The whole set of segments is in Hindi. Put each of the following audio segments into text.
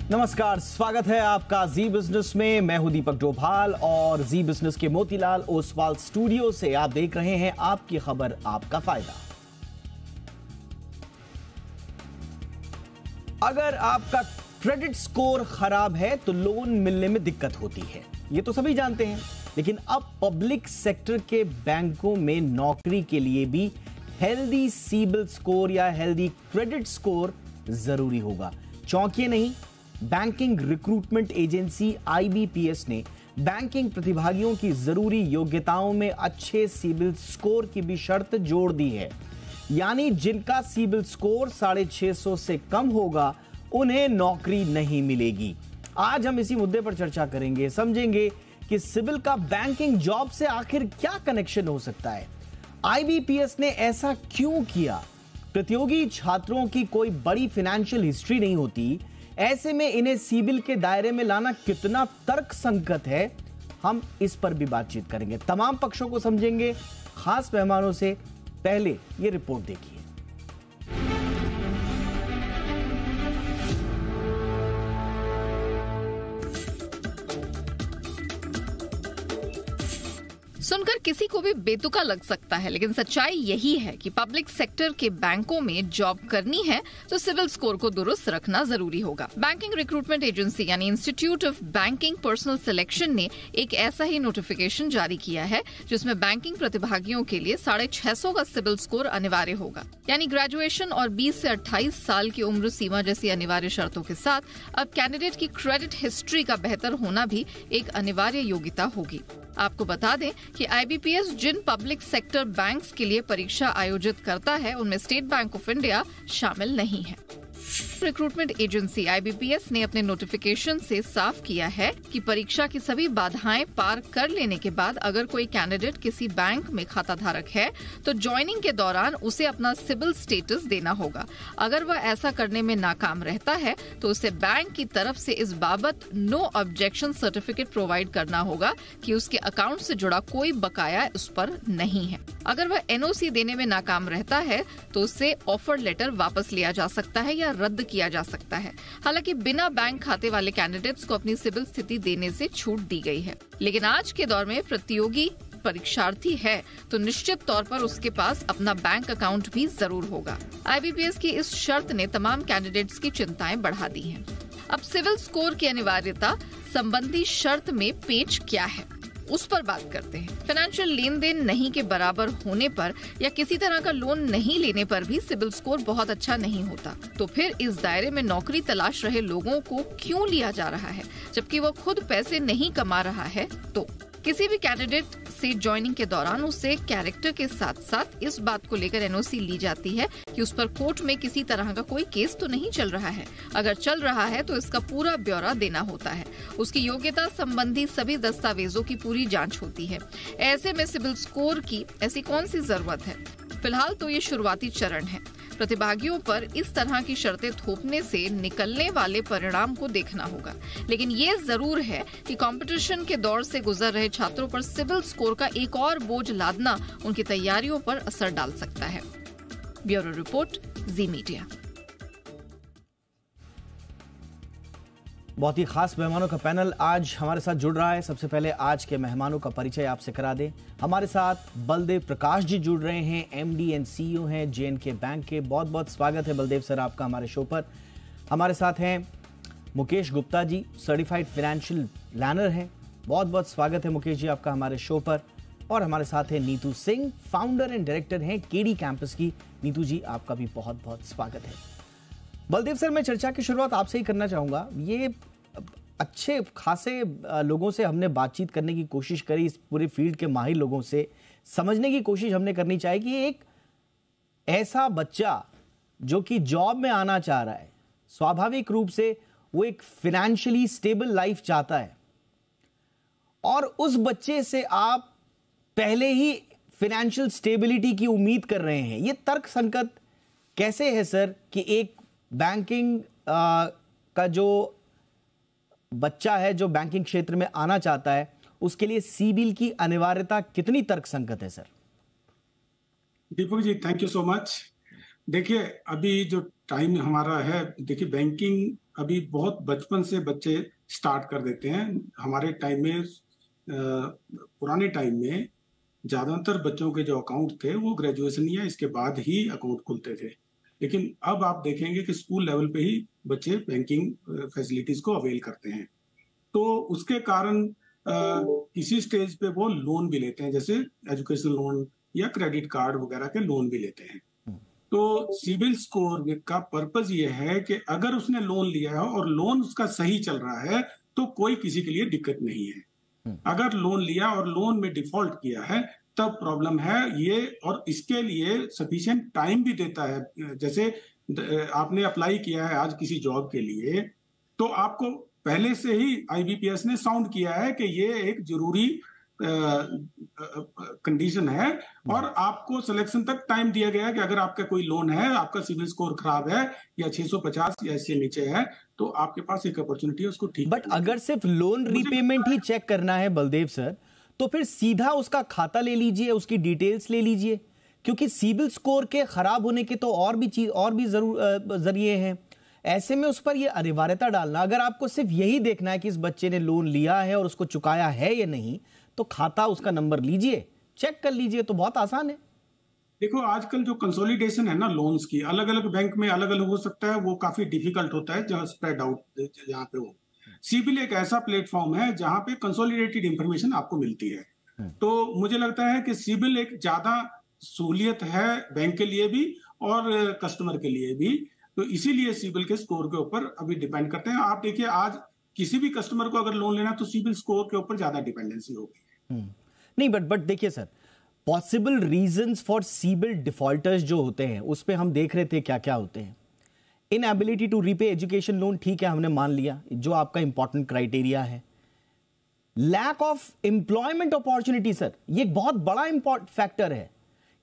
नमस्कार, स्वागत है आपका जी बिजनेस में। मैं हूं दीपक डोभाल और जी बिजनेस के मोतीलाल ओसवाल स्टूडियो से आप देख रहे हैं आपकी खबर आपका फायदा। अगर आपका क्रेडिट स्कोर खराब है तो लोन मिलने में दिक्कत होती है, ये तो सभी जानते हैं। लेकिन अब पब्लिक सेक्टर के बैंकों में नौकरी के लिए भी हेल्दी सिबिल स्कोर या हेल्दी क्रेडिट स्कोर जरूरी होगा। चौंकिए नहीं, बैंकिंग रिक्रूटमेंट एजेंसी आईबीपीएस ने बैंकिंग प्रतिभागियों की जरूरी योग्यताओं में अच्छे सिबिल स्कोर की भी शर्त जोड़ दी है। यानी जिनका सिबिल स्कोर 650 से कम होगा उन्हें नौकरी नहीं मिलेगी। आज हम इसी मुद्दे पर चर्चा करेंगे, समझेंगे कि सिबिल का बैंकिंग जॉब से आखिर क्या कनेक्शन हो सकता है, आईबीपीएस ने ऐसा क्यों किया। प्रतियोगी छात्रों की कोई बड़ी फाइनेंशियल हिस्ट्री नहीं होती, ऐसे में इन्हें सिबिल के दायरे में लाना कितना तर्कसंगत है, हम इस पर भी बातचीत करेंगे। तमाम पक्षों को समझेंगे खास मेहमानों से। पहले ये रिपोर्ट देखिए। सुनकर किसी को भी बेतुका लग सकता है, लेकिन सच्चाई यही है कि पब्लिक सेक्टर के बैंकों में जॉब करनी है तो सिविल स्कोर को दुरुस्त रखना जरूरी होगा। बैंकिंग रिक्रूटमेंट एजेंसी यानी institute of banking personal selection ने एक ऐसा ही नोटिफिकेशन जारी किया है जिसमें बैंकिंग प्रतिभागियों के लिए 650 का सिविल स्कोर अनिवार्य होगा। यानी ग्रेजुएशन और 20 से 28 साल की उम्र सीमा जैसी अनिवार्य शर्तों के साथ अब कैंडिडेट की क्रेडिट हिस्ट्री का बेहतर होना भी एक अनिवार्य योग्यता होगी। आपको बता दें कि आईबीपीएस जिन पब्लिक सेक्टर बैंक्स के लिए परीक्षा आयोजित करता है उनमें स्टेट बैंक ऑफ इंडिया शामिल नहीं है। रिक्रूटमेंट एजेंसी आईबीपीएस ने अपने नोटिफिकेशन से साफ किया है कि परीक्षा की सभी बाधाएं पार कर लेने के बाद अगर कोई कैंडिडेट किसी बैंक में खाता धारक है तो ज्वाइनिंग के दौरान उसे अपना सिबिल स्टेटस देना होगा। अगर वह ऐसा करने में नाकाम रहता है तो उसे बैंक की तरफ से इस बाबत नो ऑब्जेक्शन सर्टिफिकेट प्रोवाइड करना होगा कि उसके अकाउंट से जुड़ा कोई बकाया उस पर नहीं है। अगर वह एनओसी देने में नाकाम रहता है तो उससे ऑफर लेटर वापस लिया जा सकता है या रद्द किया जा सकता है। हालांकि बिना बैंक खाते वाले कैंडिडेट्स को अपनी सिबिल स्थिति देने से छूट दी गई है। लेकिन आज के दौर में प्रतियोगी परीक्षार्थी है तो निश्चित तौर पर उसके पास अपना बैंक अकाउंट भी जरूर होगा। आईबीपीएस की इस शर्त ने तमाम कैंडिडेट्स की चिंताएं बढ़ा दी हैं। अब सिविल स्कोर की अनिवार्यता संबंधी शर्त में पेच क्या है, उस पर बात करते हैं। फाइनेंशियल लेन देन नहीं के बराबर होने पर या किसी तरह का लोन नहीं लेने पर भी सिबिल स्कोर बहुत अच्छा नहीं होता। तो फिर इस दायरे में नौकरी तलाश रहे लोगों को क्यों लिया जा रहा है जबकि वो खुद पैसे नहीं कमा रहा है। तो किसी भी कैंडिडेट से ज्वाइनिंग के दौरान उससे कैरेक्टर के साथ साथ इस बात को लेकर एनओसी ली जाती है कि उस पर कोर्ट में किसी तरह का कोई केस तो नहीं चल रहा है। अगर चल रहा है तो इसका पूरा ब्यौरा देना होता है। उसकी योग्यता संबंधी सभी दस्तावेजों की पूरी जांच होती है। ऐसे में सिबिल स्कोर की ऐसी कौन सी जरूरत है? फिलहाल तो ये शुरुआती चरण है। प्रतिभागियों पर इस तरह की शर्तें थोपने से निकलने वाले परिणाम को देखना होगा। लेकिन ये जरूर है कि कंपटीशन के दौर से गुजर रहे छात्रों पर सिबिल स्कोर का एक और बोझ लादना उनकी तैयारियों पर असर डाल सकता है। ब्यूरो रिपोर्ट, जी मीडिया। बहुत ही खास मेहमानों का पैनल आज हमारे साथ जुड़ रहा है। सबसे पहले आज के मेहमानों का परिचय आपसे करा दें। हमारे साथ बलदेव प्रकाश जी जुड़ रहे हैं, एमडी एंड सीईओ हैं जेएनके बैंक के। बहुत बहुत स्वागत है बलदेव सर आपका हमारे शो पर। हमारे साथ हैं Mukesh Gupta ji, certified financial planner हैं। बहुत बहुत स्वागत है मुकेश जी आपका हमारे शो पर। और हमारे साथ है Neetu Singh, founder and director हैं केडी कैंपस की। नीतू जी आपका भी बहुत बहुत स्वागत है। बलदेव सर, मैं चर्चा की शुरुआत आपसे ही करना चाहूंगा। ये अच्छे खासे लोगों से हमने बातचीत करने की कोशिश करी, इस पूरे फील्ड के माहिर लोगों से समझने की कोशिश हमने करनी चाहिए कि एक ऐसा बच्चा जो कि जॉब में आना चाह रहा है, स्वाभाविक रूप से वो एक फाइनेंशियली स्टेबल लाइफ चाहता है, और उस बच्चे से आप पहले ही फाइनेंशियल स्टेबिलिटी की उम्मीद कर रहे हैं। ये तर्कसंगत कैसे है सर कि एक बैंकिंग का जो बच्चा है जो बैंकिंग क्षेत्र में आना चाहता है उसके लिए सिबिल की अनिवार्यता कितनी तर्कसंगत है sir? Deepak ji, thank you so much. देखिए, अभी जो टाइम हमारा है, देखिए बैंकिंग अभी बहुत बचपन से बच्चे स्टार्ट कर देते हैं। हमारे टाइम में पुराने टाइम में ज्यादातर बच्चों के जो अकाउंट थे वो ग्रेजुएशन या इसके बाद ही अकाउंट खुलते थे, लेकिन अब आप देखेंगे कि स्कूल लेवल पे ही बच्चे बैंकिंग फैसिलिटीज को अवेल करते हैं। तो उसके कारण किसी स्टेज पे वो लोन भी लेते हैं, जैसे एजुकेशन लोन या क्रेडिट कार्ड वगैरह के लोन भी लेते हैं। तो सिबिल स्कोर का पर्पज ये है कि अगर उसने लोन लिया है और लोन उसका सही चल रहा है तो कोई किसी के लिए दिक्कत नहीं है। अगर लोन लिया और लोन में डिफॉल्ट किया है तब प्रॉब्लम है ये, और इसके लिए सफिशिएंट टाइम भी देता है। जैसे आपने अप्लाई किया है आज किसी जॉब के लिए, तो आपको पहले से ही आईबीपीएस ने साउंड किया है कि ये एक जरूरी कंडीशन है, और आपको सिलेक्शन तक टाइम दिया गया है कि अगर आपका कोई लोन है, आपका सिविल स्कोर खराब है या 650 या इससे नीचे है, तो आपके पास एक अपॉर्चुनिटी है उसको ठीक। बट अगर सिर्फ लोन रीपेमेंट ही चेक करना है बलदेव सर, तो फिर सीधा उसका खाता ले लीजिए, उसकी डिटेल्स ले लीजिए, क्योंकि सिबिल स्कोर के खराब होने के तो और भी जरूर जरिए हैं। ऐसे में उस पर यह अनिवार्यता डालना, अगर आपको सिर्फ यही देखना है कि इस बच्चे ने लोन लिया है और उसको चुकाया है या नहीं, तो खाता उसका नंबर लीजिए, चेक कर लीजिए, तो बहुत आसान है। देखो आजकल जो कंसोलिडेशन है ना लोन्स की, अलग अलग बैंक में अलग अलग हो सकता है, वो काफी डिफिकल्ट होता है जहां स्प्रेड आउट जहां पे हो। सिबिल एक ऐसा प्लेटफॉर्म है जहां पे कंसोलिडेटेड इंफॉर्मेशन आपको मिलती है। तो मुझे लगता है कि सिबिल एक ज्यादा सहूलियत है बैंक के लिए भी और कस्टमर के लिए भी। तो इसीलिए सिबिल के स्कोर के ऊपर अभी डिपेंड करते हैं। आप देखिए आज किसी भी कस्टमर को अगर लोन लेना तो सिबिल स्कोर के ऊपर ज्यादा डिपेंडेंसी होगी। नहीं, बट देखिए sir, possible reasons for CIBIL defaulters जो होते हैं उस पे हम देख रहे थे क्या क्या होते हैं। Inability to repay education loan, ठीक है, हमने मान लिया जो आपका इंपॉर्टेंट क्राइटेरिया है। Lack of employment opportunity, sir ये एक बहुत बड़ा इंपॉर्टेंट फैक्टर है।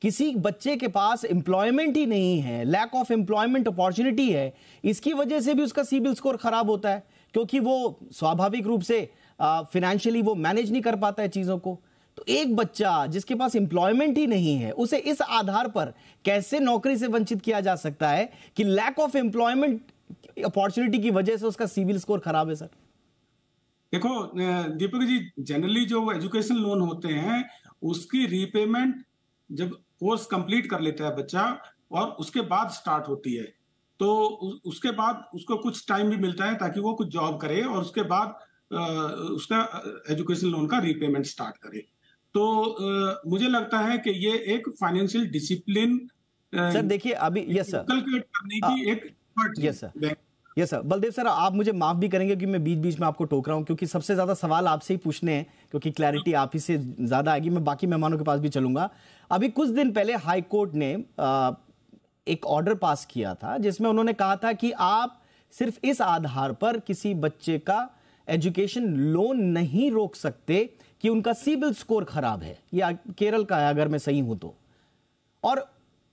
किसी बच्चे के पास एम्प्लॉयमेंट ही नहीं है, लैक ऑफ एम्प्लॉयमेंट अपॉर्चुनिटी है, इसकी वजह से भी उसका सिबिल स्कोर खराब होता है, क्योंकि वो स्वाभाविक रूप से फाइनेंशियली वो मैनेज नहीं कर पाता है चीजों को। तो एक बच्चा जिसके पास एम्प्लॉयमेंट ही नहीं है, उसे इस आधार पर कैसे नौकरी से वंचित किया जा सकता है कि लैक ऑफ एम्प्लॉयमेंट अपॉर्चुनिटी की वजह से उसका सिबिल स्कोर खराब है? सर देखो दीपक जी, जनरली जो एजुकेशन लोन होते हैं उसकी रीपेमेंट जब कोर्स कंप्लीट कर लेता है बच्चा और उसके बाद स्टार्ट होती है, तो उसके बाद उसको कुछ टाइम भी मिलता है ताकि वो कुछ जॉब करे और उसके बाद उसका एजुकेशन लोन का रीपेमेंट स्टार्ट करे। तो मुझे लगता है कि ये एक फाइनेंशियल डिसिप्लिन सर देखिए अभी, यस सर, कैलकुलेट करने की एक yes sir, yes sir. Baldev sir आप मुझे माफ भी करेंगे कि मैं बीच बीच में आपको टोक रहा हूं, क्योंकि सबसे ज्यादा सवाल आपसे ही पूछने हैं, क्योंकि क्लैरिटी आप ही से ज्यादा आएगी। मैं बाकी मेहमानों के पास भी चलूंगा। अभी कुछ दिन पहले हाई कोर्ट ने एक ऑर्डर पास किया था जिसमें उन्होंने कहा था कि आप सिर्फ इस आधार पर किसी बच्चे का एजुकेशन लोन नहीं रोक सकते कि उनका सिबिल स्कोर खराब है, या केरल का है अगर मैं सही हूं तो, और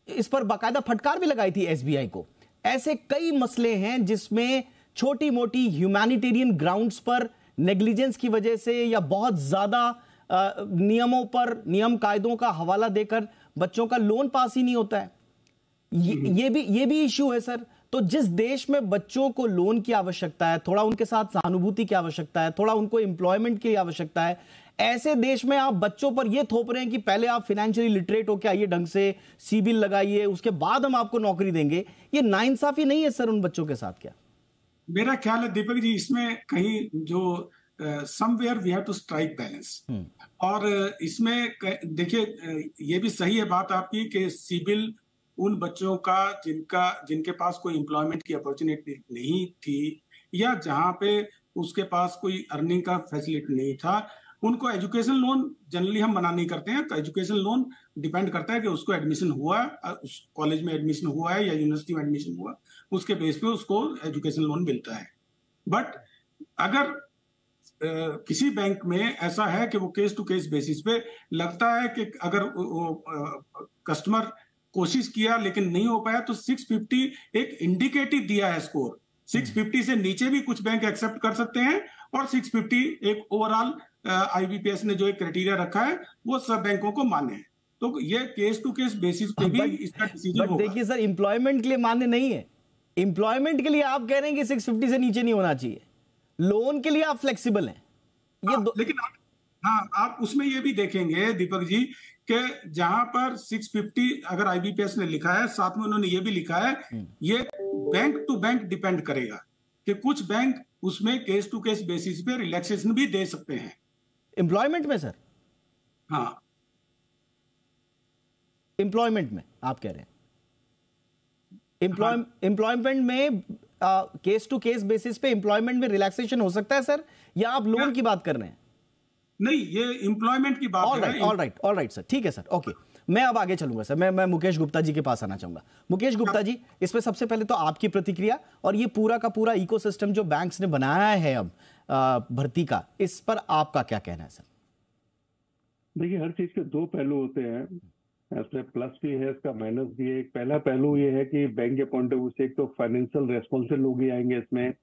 इस पर बाकायदा फटकार भी लगाई थी एसबीआई को। ऐसे कई मसले हैं जिसमें छोटी मोटी ह्यूमैनिटेरियन ग्राउंड्स पर नेग्लिजेंस की वजह से या बहुत ज्यादा नियमों पर, नियम कायदों का हवाला देकर बच्चों का लोन पास ही नहीं होता है। ये भी इश्यू है सर। तो जिस देश में बच्चों को लोन की आवश्यकता है, थोड़ा उनके साथ सहानुभूति की आवश्यकता है, थोड़ा उनको एम्प्लॉयमेंट की आवश्यकता है, ऐसे देश में आप बच्चों पर यह थोप रहे हैं कि पहले आप फाइनेंशियली लिटरेट होकर आइए, ढंग से सिबिल लगाइए, उसके बाद हम आपको नौकरी देंगे। ये नाइंसाफी नहीं है सर उन बच्चों के साथ? क्या मेरा ख्याल है दीपक जी, इसमें कहीं जो somewhere we have to strike balance. और इसमें देखिए ये भी सही है बात आपकी कि सिबिल उन बच्चों का जिनके पास कोई एम्प्लॉयमेंट की अपॉर्चुनिटी नहीं थी या जहां पे उसके पास कोई अर्निंग का फैसिलिटी नहीं था, उनको एजुकेशन लोन जनरली हम मना नहीं करते हैं। तो एजुकेशन लोन डिपेंड करता है कि उसको एडमिशन हुआ, उस कॉलेज में एडमिशन हुआ है या यूनिवर्सिटी में एडमिशन हुआ, उसके बेस पे उसको एजुकेशन लोन मिलता है। बट अगर किसी बैंक में ऐसा है कि वो केस टू केस बेसिस पे लगता है कि अगर कस्टमर कोशिश किया लेकिन नहीं हो पाया, तो 650 एक इंडिकेटिव दिया है स्कोर। 650 से नीचे भी कुछ बैंक एक्सेप्ट कर सकते हैं और 650 एक ओवरऑल आईबीपीएस ने जो एक क्राइटेरिया रखा है वो सब बैंकों को मान्य है। तो ये केस टू केस बेसिस पे भी इसका डिसीजन होगा। देखिए सर, एम्प्लॉयमेंट के लिए मान्य नहीं है, एम्प्लॉयमेंट के लिए आप कह रहे हैं कि 650 से नीचे नहीं होना चाहिए, लोन के लिए आप फ्लेक्सिबल हैं लेकिन आप उसमें ये भी देखेंगे दीपक जी कि जहां पर 650 अगर आईबीपीएस ने लिखा है, साथ में उन्होंने ये भी लिखा है ये बैंक टू बैंक डिपेंड करेगा कि कुछ बैंक उसमें केस टू केस बेसिस पे रिलैक्सेशन भी दे सकते हैं एम्प्लॉयमेंट में सर। हाँ, एम्प्लॉयमेंट में आप कह रहे हैं एम्प्लॉयमेंट में केस टू केस बेसिस पे एम्प्लॉयमेंट में रिलैक्सेशन हो सकता है सर, या आप लोन की बात कर रहे हैं? नहीं, ये एम्प्लॉयमेंट की बात है। ऑल राइट सर, ठीक है सर, ओके। मैं अब आगे चलूंगा सर, मैं मुकेश गुप्ता जी के पास आना चाहूंगा। मुकेश गुप्ता जी, इसमें सबसे पहले तो आपकी प्रतिक्रिया और ये पूरा का पूरा इकोसिस्टम जो बैंक्स ने बनाया है अब भर्ती का, इस पर आपका क्या कहना है सर? देखिए, हर चीज के दो पहलू होते हैं, इसमें प्लस भी है, इसका माइनस भी है। एक पहला पहलू ये है कि बैंक के पॉइंट ऑफ व्यू से एक तो फाइनेंशियल रेस्पॉन्सिबल लोग ही आएंगे इसमें,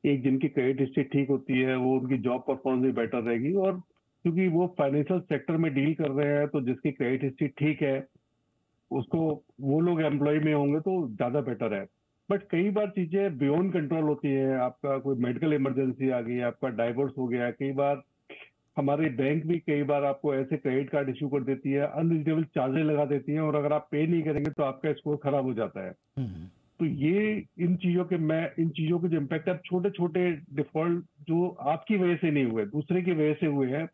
एक जिनकी क्रेडिट हिस्ट्री ठीक होती है वो उनकी जॉब परफॉर्मेंस भी बेटर रहेगी, और क्योंकि वो फाइनेंशियल सेक्टर में डील कर रहे हैं तो जिसकी क्रेडिट हिस्ट्री ठीक है उसको, वो लोग एम्प्लॉय में होंगे तो ज्यादा बेटर है। बट कई बार चीजें बियॉन्ड कंट्रोल होती है, आपका कोई मेडिकल इमरजेंसी आ गई, आपका डाइवोर्स हो गया, कई बार हमारे बैंक भी कई बार आपको ऐसे क्रेडिट कार्ड इश्यू कर देती है, अनरिजनेबल चार्जेस लगा देती है, और अगर आप पे नहीं करेंगे तो आपका स्कोर खराब हो जाता है। तो ये इन चीजों के जो इम्पैक्ट है, छोटे छोटे डिफॉल्ट जो आपकी वजह से नहीं हुए, दूसरे की वजह से हुए हैं,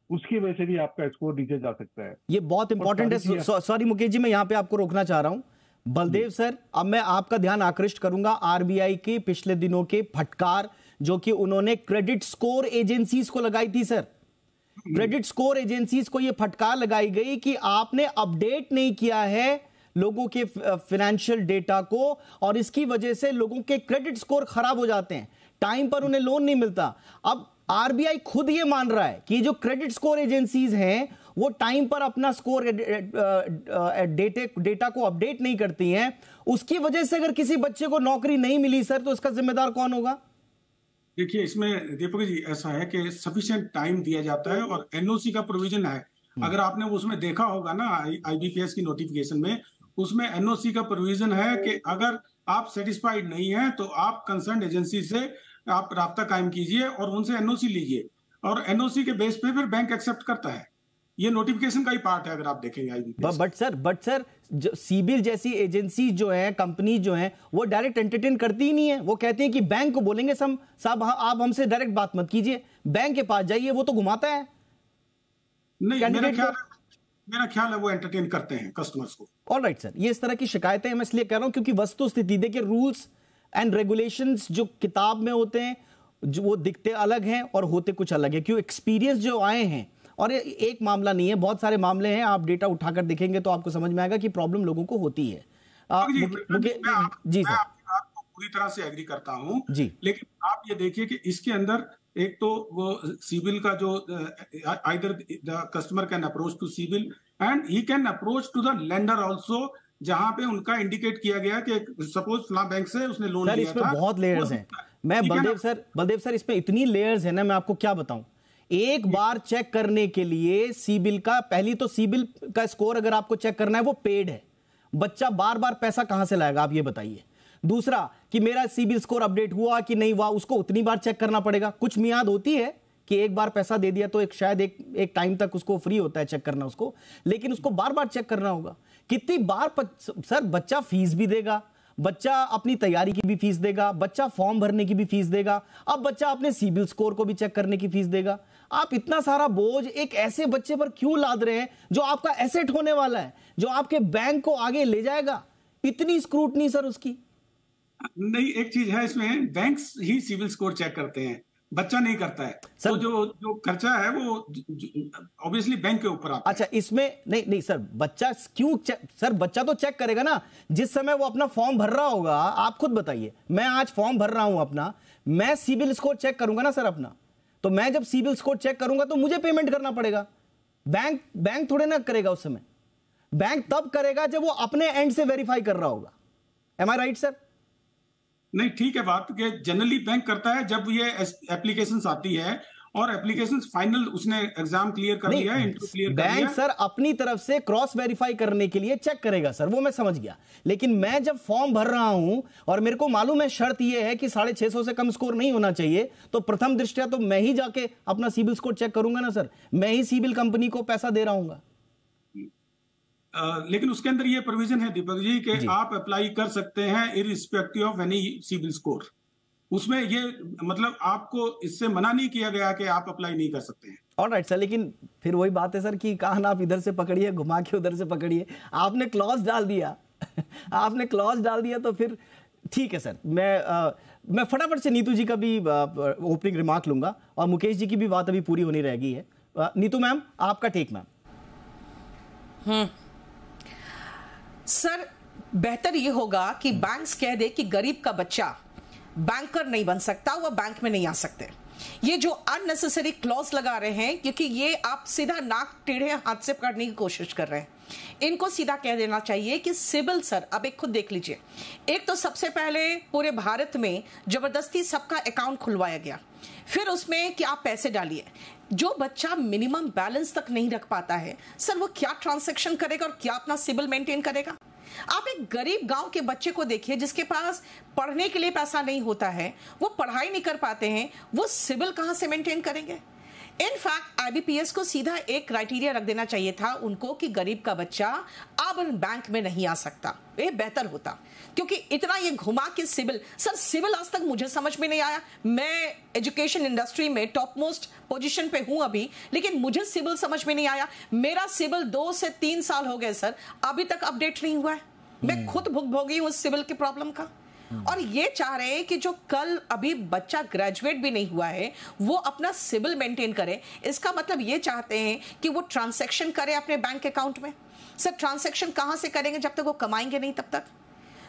उसकी वजह से भी आपका स्कोर नीचे जा सकता है। ये बहुत इंपॉर्टेंट है। सॉरी मुकेश जी, मैं यहां पे आपको रोकना चाह रहा हूं। बलदेव सर, अब मैं आपका ध्यान आकृष्ट करूंगा आरबीआई के पिछले दिनों के फटकार जो कि उन्होंने क्रेडिट स्कोर एजेंसीज को लगाई थी सर। क्रेडिट स्कोर एजेंसीज को यह फटकार लगाई गई कि आपने अपडेट नहीं किया है लोगों के फाइनेंशियल डेटा को, और इसकी वजह से लोगों के क्रेडिट स्कोर खराब हो जाते हैं, टाइम पर उन्हें लोन नहीं मिलता। अब आरबीआई खुद ये मान रहा है कि जो क्रेडिट स्कोर एजेंसीज हैं वो टाइम पर अपना स्कोर डेटा को अपडेट नहीं करती हैं, उसकी वजह से अगर किसी बच्चे को नौकरी नहीं मिली सर तो इसका जिम्मेदार कौन होगा? देखिए, इसमें दीपक जी ऐसा है कि सफिशिएंट टाइम दिया जाता है और एनओसी का प्रोविजन है। अगर आपने उसमें देखा होगा ना आईबीपीएस की नोटिफिकेशन में, उसमें एनओसी का प्रोविजन है कि अगर आप सेटिस्फाइड नहीं है तो आप कंसर्न एजेंसी से आप राब्ता कायम कीजिए और उनसे एनओसी लीजिए, और एनओसी के बेस पे फिर बैंक एक्सेप्ट करता है। ये नोटिफिकेशन का ही पार्ट है अगर आप देखेंगे आईबीपीएस। बट सर सीबिल जैसी एजेंसी जो है, कंपनी जो है, वो डायरेक्ट एंटरटेन करती ही नहीं है। वो कहती है कि बैंक को बोलेंगे साहब आप हमसे डायरेक्ट बात मत कीजिए, बैंक के पास जाइए, वो तो घुमाता है। नहीं, मेरा ख्याल है वो एंटरटेन करते हैं कस्टमर्स को। ऑलराइट सर, ये इस तरह की शिकायतें मैं इसलिए कह रहा हूं क्योंकि वस्तु स्थिति देखिए, रूल्स एंड रेगुलेशंस जो किताब में होते हैं जो वो दिखते अलग हैं और होते कुछ अलग है, क्यों एक्सपीरियंस जो आए हैं, और एक मामला नहीं है, बहुत सारे मामले हैं, आप डेटा उठाकर देखेंगे तो आपको समझ में आएगा कि प्रॉब्लम लोगों को होती है। जी सर, आपको पूरी तरह से एग्री करता हूं जी, लेकिन आप ये देखिए कि इसके अंदर एक तो वो सिबिल का जो either the customer can approach to CIBIL and he can approach to the lender also, जहां पे उनका इंडिकेट किया गया कि सपोज फला बैंक से उसने लोन लिया था। इसमें बहुत लेयर्स हैं। मैं बलदेव सर इसमें इतनी लेयर्स है ना, मैं आपको क्या बताऊं। एक बार चेक करने के लिए सिबिल का, पहली तो सिबिल का स्कोर अगर आपको चेक करना है वो पेड है, बच्चा बार बार पैसा कहां से लाएगा आप ये बताइए। दूसरा कि मेरा सिबिल स्कोर अपडेट हुआ कि नहीं हुआ, उसको उतनी बार चेक करना पड़ेगा। कुछ मियाद होती है कि एक बार पैसा दे दिया तो शायद एक टाइम तक उसको फ्री होता है चेक करना उसको, लेकिन उसको बार बार चेक करना होगा। कितनी बार सर बच्चा फीस भी देगा, बच्चा अपनी तैयारी की भी फीस देगा, बच्चा फॉर्म भरने की भी फीस देगा, अब बच्चा अपने सिबिल स्कोर को भी चेक करने की फीस देगा। आप इतना सारा बोझ एक ऐसे बच्चे पर क्यों लाद रहे हैं जो आपका एसेट होने वाला है, जो आपके बैंक को आगे ले जाएगा? इतनी स्क्रूटनी सर उसकी नहीं। एक चीज है इसमें, बैंक्स ही सिबिल स्कोर चेक करते हैं, बच्चा नहीं करता है। तो जो खर्चा है वो ऑब्वियसली बैंक के ऊपर आता है। अच्छा, इसमें नहीं सर, बच्चा क्यों सर बच्चा तो चेक करेगा ना जिस समय वो अपना फॉर्म भर रहा होगा। आप खुद बताइए, मैं आज फॉर्म भर रहा हूं अपना, मैं सिबिल स्कोर चेक करूंगा ना सर अपना, तो मैं जब सिबिल स्कोर चेक करूंगा तो मुझे पेमेंट करना पड़ेगा। बैंक थोड़े ना करेगा उस समय, बैंक तब करेगा जब वो अपने एंड से वेरीफाई कर रहा होगा। एम आई राइट सर? नहीं, ठीक है बात कि जनरली बैंक करता है जब ये एप्लीकेशंस आती है और एप्लीकेशन फाइनल उसने एग्जाम क्लियर कर लिया है, इंटरव्यू क्लियर कर लिया बैंक है। सर अपनी तरफ से क्रॉस वेरीफाई करने के लिए चेक करेगा सर, वो मैं समझ गया। लेकिन मैं जब फॉर्म भर रहा हूं और मेरे को मालूम है शर्त यह है कि 650 से कम स्कोर नहीं होना चाहिए, तो प्रथम दृष्टया तो मैं ही जाके अपना सिबिल स्कोर चेक करूंगा ना सर, मैं ही सिबिल कंपनी को पैसा दे रहा हूँ। लेकिन उसके अंदर ये प्रोविजन है दीपक जी कि जी। आप अप्लाई कर सकते हैं irrespective of any CIBIL score. उसमें ये मतलब आपको इससे मना नहीं किया गया कि आप अप्लाई नहीं कर सकते हैं। ऑलराइट सर, लेकिन फिर वही बात है सर कि कान आप इधर से पकड़िए, घुमा के उधर से पकड़िए, आपने क्लॉज डाल दिया आपने क्लॉज डाल दिया तो फिर ठीक है सर। मैं फटाफट से नीतू जी का भी ओपनिंग रिमार्क लूंगा और मुकेश जी की भी बात अभी पूरी होनी रहेगी है। नीतू मैम, आपका टेक मैम। सर, बेहतर ये होगा कि बैंक्स कह दे कि गरीब का बच्चा बैंकर नहीं बन सकता, वह बैंक में नहीं आ सकते। ये जो अननेसेसरी क्लॉज लगा रहे हैं, क्योंकि ये आप सीधा नाक टेढ़े हाथ से पकड़ने की कोशिश कर रहे हैं। इनको सीधा कह देना चाहिए कि सिबिल सर, अब एक खुद देख लीजिए, एक तो सबसे पहले पूरे भारत में जबरदस्ती सबका अकाउंट खुलवाया गया, फिर उसमें कि आप पैसे डालिए। जो बच्चा मिनिमम बैलेंस तक नहीं रख पाता है सर, वो क्या ट्रांजैक्शन करेगा और क्या अपना सिबिल मेंटेन करेगा? आप एक गरीब गांव के बच्चे को देखिए जिसके पास पढ़ने के लिए पैसा नहीं होता है, वो पढ़ाई नहीं कर पाते हैं, वो सिबिल कहां से मेंटेन करेंगे? इनफैक्ट आईबीपीएस को सीधा एक क्राइटेरिया रख देना चाहिए था उनको कि गरीब का बच्चा अब बैंक में नहीं आ सकता। ये बेहतर होता, क्योंकि इतना ये घुमा के सिबिल, सर सिबिल आज तक मुझे समझ में नहीं आया। मैं एजुकेशन इंडस्ट्री में टॉप मोस्ट पोजीशन पे हूं अभी, लेकिन मुझे सिबिल समझ में नहीं आया। मेरा सिबिल 2 से 3 साल हो गए सर, अभी तक अपडेट नहीं हुआ है। मैं खुद भुगभोगी हूं सिबिल के प्रॉब्लम का। और ये चाह रहे हैं कि जो कल अभी बच्चा ग्रेजुएट भी नहीं हुआ है वो अपना सिबिल मेंटेन करे। इसका मतलब ये चाहते हैं कि वो ट्रांजैक्शन करे अपने बैंक अकाउंट में। सर, ट्रांजैक्शन कहां से करेंगे जब तक वो कमाएंगे नहीं तब तक?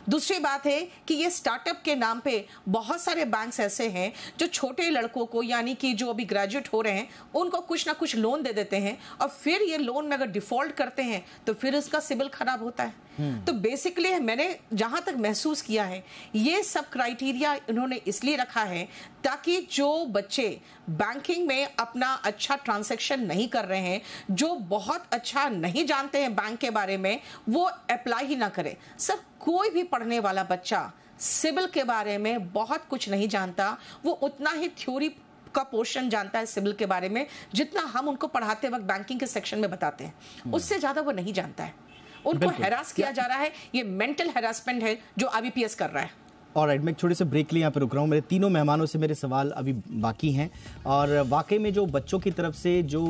दूसरी बात है कि ये स्टार्टअप के नाम पे बहुत सारे बैंक्स ऐसे हैं जो छोटे लड़कों को, यानी कि जो अभी ग्रेजुएट हो रहे हैं, उनको कुछ ना कुछ लोन दे देते हैं और फिर ये लोन में अगर डिफॉल्ट करते हैं तो फिर उसका सिबिल खराब होता है। तो बेसिकली मैंने जहां तक महसूस किया है, ये सब क्राइटेरिया इन्होंने इसलिए रखा है ताकि जो बच्चे बैंकिंग में अपना अच्छा ट्रांजैक्शन नहीं कर रहे हैं, जो बहुत अच्छा नहीं जानते हैं बैंक के बारे में, वो अप्लाई ही ना करें। सर, कोई भी पढ़ने वाला बच्चा सिबिल के बारे में बहुत कुछ नहीं जानता, वो उतना ही थ्योरी का पोर्शन जानता है सिबिल के बारे में जितना हम उनको पढ़ाते वक्त बैंकिंग के सेक्शन में बताते हैं, उससे ज्यादा वो नहीं जानता है। उनको हैरास किया जा रहा है, ये मेंटल हैरासमेंट है जो आईबीपीएस कर रहा है। ऑलराइट, मैं एक छोटे से ब्रेक के लिए यहाँ पे रुक रहा हूँ। मेरे तीनों मेहमानों से मेरे सवाल अभी बाकी हैं और वाकई में जो बच्चों की तरफ से जो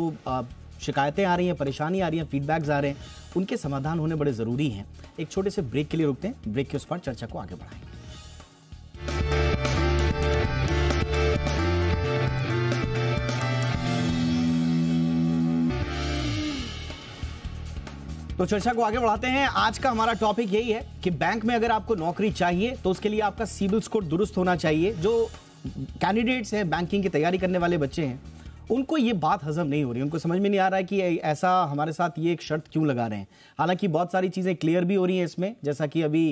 शिकायतें आ रही हैं, परेशानी आ रही हैं, फीडबैक्स आ रहे हैं, उनके समाधान होने बड़े ज़रूरी हैं। एक छोटे से ब्रेक के लिए रुकते हैं, ब्रेक के उस पर चर्चा को आगे बढ़ाएंगे। तो चर्चा को आगे बढ़ाते हैं। आज का हमारा टॉपिक यही है कि बैंक में अगर आपको नौकरी चाहिए तो उसके लिए आपका सिबिल स्कोर दुरुस्त होना चाहिए। जो कैंडिडेट्स हैं, बैंकिंग की तैयारी करने वाले बच्चे हैं, उनको ये बात हजम नहीं हो रही, उनको समझ में नहीं आ रहा है कि ऐसा हमारे साथ ये एक शर्त क्यों लगा रहे हैं। हालांकि बहुत सारी चीज़ें क्लियर भी हो रही हैं इसमें, जैसा कि अभी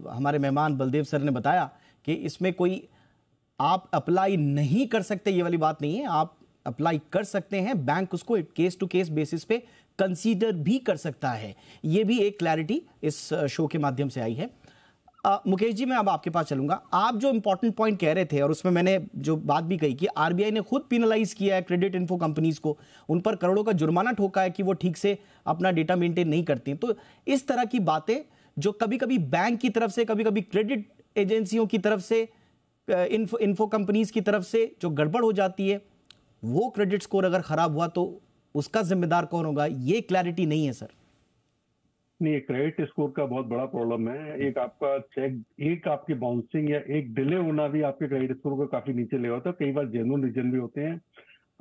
हमारे मेहमान बलदेव सर ने बताया कि इसमें कोई आप अप्लाई नहीं कर सकते ये वाली बात नहीं है, आप अप्लाई कर सकते हैं, बैंक उसको केस टू केस बेसिस पे कंसीडर भी कर सकता है। ये भी एक क्लैरिटी इस शो के माध्यम से आई है। मुकेश जी, मैं अब आपके पास चलूंगा। आप जो इंपॉर्टेंट पॉइंट कह रहे थे और उसमें मैंने जो बात भी कही कि आरबीआई ने खुद पिनलाइज किया है क्रेडिट इन्फो कंपनीज को, उन पर करोड़ों का जुर्माना ठोका है कि वो ठीक से अपना डेटा मेंटेन नहीं करती। तो इस तरह की बातें जो कभी कभी बैंक की तरफ से, कभी कभी क्रेडिट एजेंसियों की तरफ से, इन्फो कंपनीज की तरफ से जो गड़बड़ हो जाती है, वो क्रेडिट स्कोर अगर खराब हुआ तो उसका जिम्मेदार कौन होगा, ये क्लैरिटी नहीं है सर। नहीं, क्रेडिट स्कोर का बहुत बड़ा प्रॉब्लम है। एक आपका चेक, एक आपकी बाउंसिंग या एक डिले होना भी आपके क्रेडिट स्कोर को काफी नीचे ले आता है। कई बार जेन्युइन रीजन भी होते हैं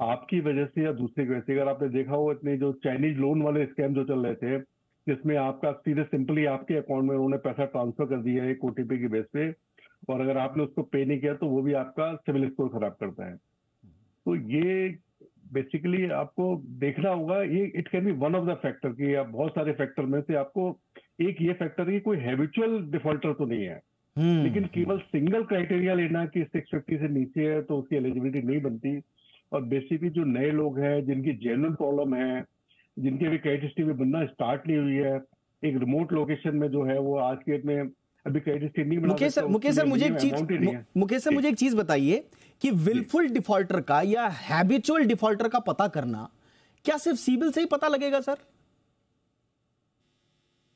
आपकी वजह से या दूसरे की वजह से। अगर आपने देखा हो इतने जो चाइनीज लोन वाले स्कैम जो चल रहे थे, जिसमें आपका सीधे सिंपली आपके अकाउंट में उन्होंने पैसा ट्रांसफर कर दिया है एक ओटीपी की बेस पे, और अगर आपने उसको पे नहीं किया तो वो भी आपका सिविल स्कोर खराब करता है। तो ये बेसिकली आपको देखना होगा, ये it can be one of the factor कि आप बहुत सारे फैक्टर में से आपको एक ये फैक्टर है कि कोई हैबिचुअल डिफॉल्टर तो नहीं है। लेकिन केवल सिंगल क्राइटेरिया लेना कि 650 से नीचे है तो उसकी एलिजिबिलिटी नहीं बनती। और बेसिकली जो नए लोग हैं जिनकी जेन्युइन प्रॉब्लम है, जिनकी अभी क्रेडिट हिस्ट्री में बनना स्टार्ट नहीं हुई है, एक रिमोट लोकेशन में जो है वो आज के डेट में अभी क्रेडिट हिस्ट्री नहीं बना मुकेश सर मुझे एक चीज बताइए कि विलफुल डिफॉल्टर का या हैबिचुअल डिफॉल्टर का पता करना क्या सिर्फ सिबिल से ही पता लगेगा सर?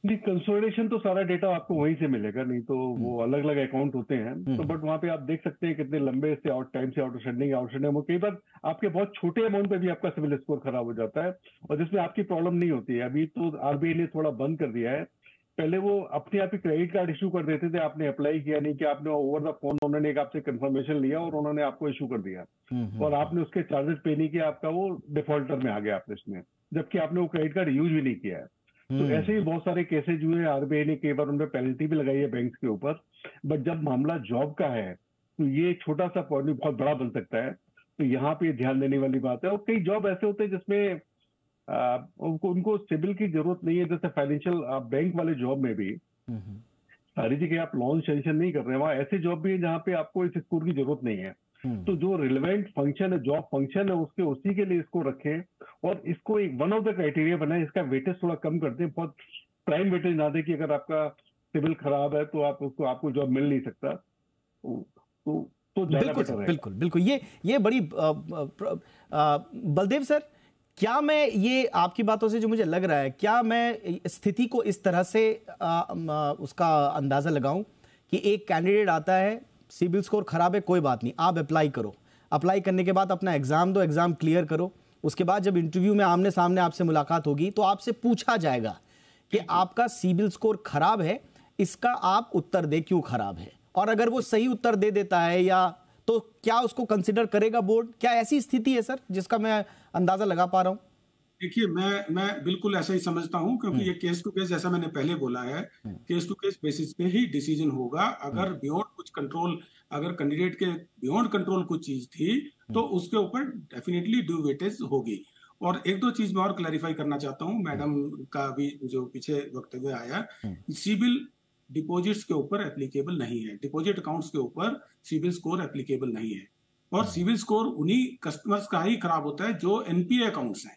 नहीं, कंसोलिडेशन तो सारा डेटा आपको वहीं से मिलेगा, नहीं तो वो अलग अलग अकाउंट होते हैं। तो बट वहां पे आप देख सकते हैं कितने लंबे से टाइम से आउटस्टैंडिंग कई बार आपके बहुत छोटे अमाउंट पे भी आपका सिविल स्कोर खराब हो जाता है और जिसमें आपकी प्रॉब्लम नहीं होती है। अभी तो आरबीआई ने थोड़ा बंद कर दिया है, पहले वो अपने आप ही क्रेडिट कार्ड इशू कर देते थे, आपने अप्लाई किया नहीं कि आपने ओवर द फोन उन्होंने एक आपसे कंफर्मेशन लिया और उन्होंने आपको इशू कर दिया और आपने उसके चार्जेस पे नहीं किया, आपका वो डिफॉल्टर में आ गया आपने इसमें, जबकि आपने वो क्रेडिट कार्ड यूज भी नहीं किया है। तो ऐसे ही बहुत सारे केसेज हुए, आरबीआई ने कई बार उन पर पेनल्टी भी लगाई है बैंक के ऊपर। बट जब मामला जॉब का है तो ये एक छोटा सा पॉइंट बहुत बड़ा बन सकता है, तो यहाँ पे ध्यान देने वाली बात है। और कई जॉब ऐसे होते हैं जिसमें उनको सिविल की जरूरत नहीं है, जैसे फाइनेंशियल बैंक वाले जॉब में भी सारी जगह आप लोन सैंक्शन नहीं कर रहे हैं, वहां ऐसे जॉब भी है जहाँ पे आपको इस स्कोर की जरूरत नहीं है। तो जो रिलेवेंट फंक्शन है, जॉब फंक्शन है, उसके उसी के लिए इसको रखें और इसको एक वन ऑफ द क्राइटेरिया बनाए, इसका वेटेज थोड़ा कम कर दें, बहुत प्राइम वेटेज ना दे कि अगर आपका सिविल खराब है तो आपको जॉब मिल नहीं सकता। तो ज्यादा बेटर है। बिल्कुल बिल्कुल, ये बड़ी बलदेव सर, क्या मैं ये आपकी बातों से जो मुझे लग रहा है, क्या मैं स्थिति को इस तरह से उसका अंदाजा लगाऊं कि एक कैंडिडेट आता है, सिबिल स्कोर खराब है, कोई बात नहीं, आप अप्लाई करो, अप्लाई करने के बाद अपना एग्जाम दो, एग्जाम क्लियर करो, उसके बाद जब इंटरव्यू में आमने सामने आपसे मुलाकात होगी तो आपसे पूछा जाएगा कि आपका सिबिल स्कोर खराब है, इसका आप उत्तर दे क्यों खराब है, और अगर वो सही उत्तर दे देता है या तो क्या उसको कंसिडर करेगा बोर्ड? क्या ऐसी स्थिति है सर जिसका मैं अंदाजा लगा पा रहा हूं? देखिए, मैं बिल्कुल ऐसा ही समझता हूं, क्योंकि ये केस टू केस, जैसा मैंने पहले बोला है, केस टू केस बेसिस पे ही डिसीजन होगा। अगर बियॉन्ड कुछ कंट्रोल, अगर कैंडिडेट के बियॉन्ड कंट्रोल कुछ चीज थी तो उसके ऊपर डेफिनेटली ड्यू वेटेज होगी। और एक दो चीज मैं और क्लैरिफाई करना चाहता हूं, मैडम का भी जो पीछे वक्तव्य आया, सिबिल डिपॉजिट्स के ऊपर एप्लीकेबल नहीं है, डिपॉजिट अकाउंट्स के ऊपर सिबिल स्कोर एप्लीकेबल नहीं है। और सिबिल स्कोर उन्हीं कस्टमर्स का ही खराब होता है जो एनपीए अकाउंट्स हैं,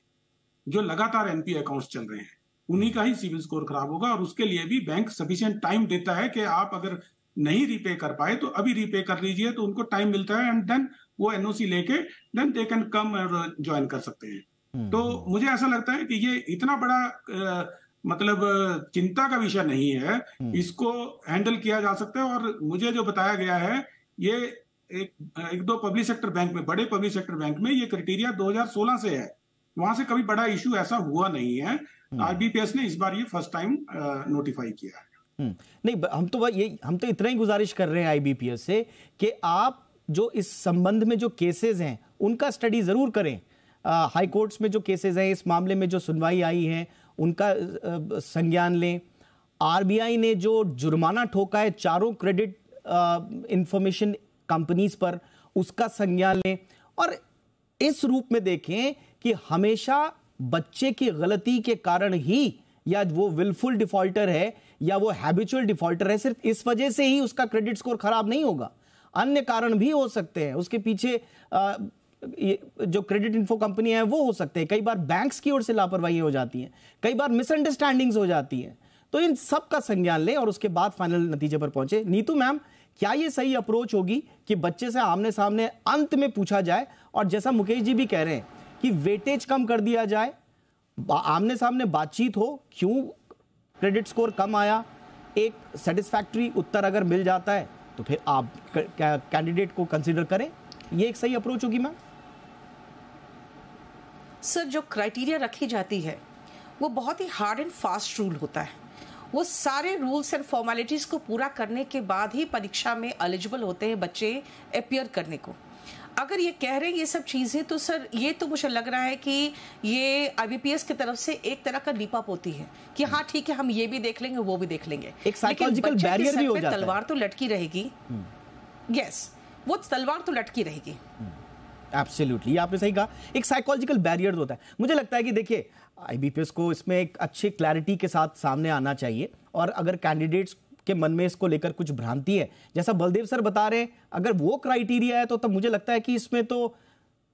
जो लगातार एनपीए अकाउंट्स चल रहे हैं, उन्हीं का ही सिबिल स्कोर खराब होगा। और उसके लिए भी बैंक सफिशिएंट टाइम देता है कि आप अगर नहीं रीपे कर पाए तो अभी रीपे कर लीजिए, तो उनको टाइम मिलता है एंड देन वो एनओसी लेके देन दे कैन कम और ज्वाइन कर सकते हैं। तो मुझे ऐसा लगता है कि ये इतना बड़ा मतलब चिंता का विषय नहीं है, इसको हैंडल किया जा सकता है। और मुझे जो बताया गया है, ये एक दो पब्लिक सेक्टर बैंक में, बड़े पब्लिक सेक्टर बैंक में ये क्राइटेरिया 2016 से है, वहां से कभी बड़ा इशू ऐसा हुआ नहीं है। आईबीपीएस ने इस बार ये फर्स्ट टाइम नोटिफाई किया है। नहीं, हम तो इतना ही गुजारिश कर रहे हैं आईबीपीएस से कि आप जो इस संबंध में जो केसेस हैं उनका स्टडी जरूर करें। हाई कोर्ट्स में जो केसेस हैं, इस मामले में जो सुनवाई आई है उनका संज्ञान लें। आरबीआई ने जो जुर्माना ठोका है चारों क्रेडिट इंफॉर्मेशन कंपनीज पर, उसका संज्ञान लें। और इस रूप में देखें कि हमेशा बच्चे की गलती के कारण ही, या वो विलफुल डिफॉल्टर है या वो हैबिचुअल डिफॉल्टर है, सिर्फ इस वजह से ही उसका क्रेडिट स्कोर खराब नहीं होगा, अन्य कारण भी हो सकते हैं। उसके पीछे जो क्रेडिट इन्फो कंपनी है वो हो सकते हैं, कई बार बैंक्स की ओर से लापरवाही हो जाती है, कई बार मिसअंडरस्टैंडिंग्स हो जाती हैं। तो इन सब का संज्ञान लें और उसके बाद फाइनल नतीजे पर पहुंचे। नीतू मैम, क्या ये सही अप्रोच होगी कि बच्चे से आमने सामने अंत में पूछा जाए, और जैसा मुकेश जी भी कह रहे हैं कि वेटेज कम कर दिया जाए, आमने सामने बातचीत हो, क्यों क्रेडिट स्कोर कम आया, एक सेटिस्फैक्टरी उत्तर अगर मिल जाता है तो फिर आप कैंडिडेट को कंसीडर करें? ये एक सही अप्रोच होगी मैम? सर, जो क्राइटेरिया रखी जाती है वो बहुत ही हार्ड एंड फास्ट रूल होता है। वो सारे रूल्स एंड फॉर्मेलिटीज को पूरा करने के बाद ही परीक्षा में एलिजिबल होते हैं बच्चे अपियर करने को। अगर ये कह रहे हैं ये सब चीजें, तो सर ये तो मुझे लग रहा है कि ये आईबीपीएस की तरफ से एक तरह का लीपअप होती है कि हाँ ठीक है, हम ये भी देख लेंगे, वो भी देख लेंगे। एक साइकोलॉजिकल बैरियर भी हो जाता है। तलवार तो लटकी रहेगी। यस, वो तलवार तो लटकी रहेगी। एब्सोल्युटली, आपने सही कहा, एक साइकोलॉजिकल बैरियर होता है। मुझे लगता है कि देखिए, आईबीपीएस को इसमें एक अच्छी क्लैरिटी के साथ सामने आना चाहिए, और अगर कैंडिडेट्स के मन में इसको लेकर कुछ भ्रांति है, जैसा बलदेव सर बता रहे हैं, अगर वो क्राइटेरिया है तो तब मुझे लगता है कि इसमें तो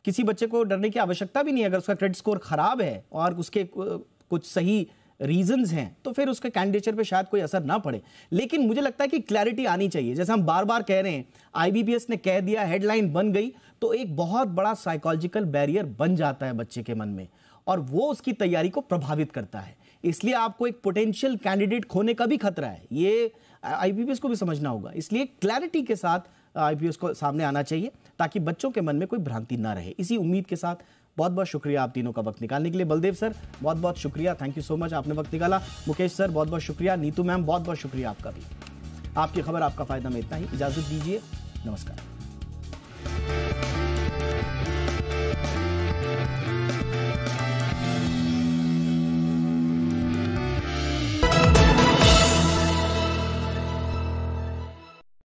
किसी बच्चे को डरने की आवश्यकता भी नहीं है। अगर उसका क्रेडिट स्कोर खराब है और उसके कुछ सही रीजंस हैं तो फिर उसके कैंडिडेचर पे शायद कोई असर ना पड़े। लेकिन मुझे लगता है कि क्लैरिटी आनी चाहिए, जैसे हम बार बार कह रहे हैं, आईबीपीएस ने कह दिया, हेडलाइन बन गई, तो एक बहुत बड़ा साइकोलॉजिकल बैरियर बन जाता है बच्चे के मन में और वो उसकी तैयारी को प्रभावित करता है। इसलिए आपको एक पोटेंशियल कैंडिडेट खोने का भी खतरा है, ये आईबीपीएस को भी समझना होगा। इसलिए क्लैरिटी के साथ आईपीएस को सामने आना चाहिए ताकि बच्चों के मन में कोई भ्रांति ना रहे। इसी उम्मीद के साथ बहुत बहुत शुक्रिया आप तीनों का वक्त निकालने के लिए। बलदेव सर बहुत बहुत शुक्रिया, थैंक यू सो मच, आपने वक्त निकाला। मुकेश सर बहुत बहुत शुक्रिया। नीतू मैम बहुत बहुत शुक्रिया आपका भी। आपकी खबर आपका फायदा में इतना ही, इजाजत दीजिए, नमस्कार।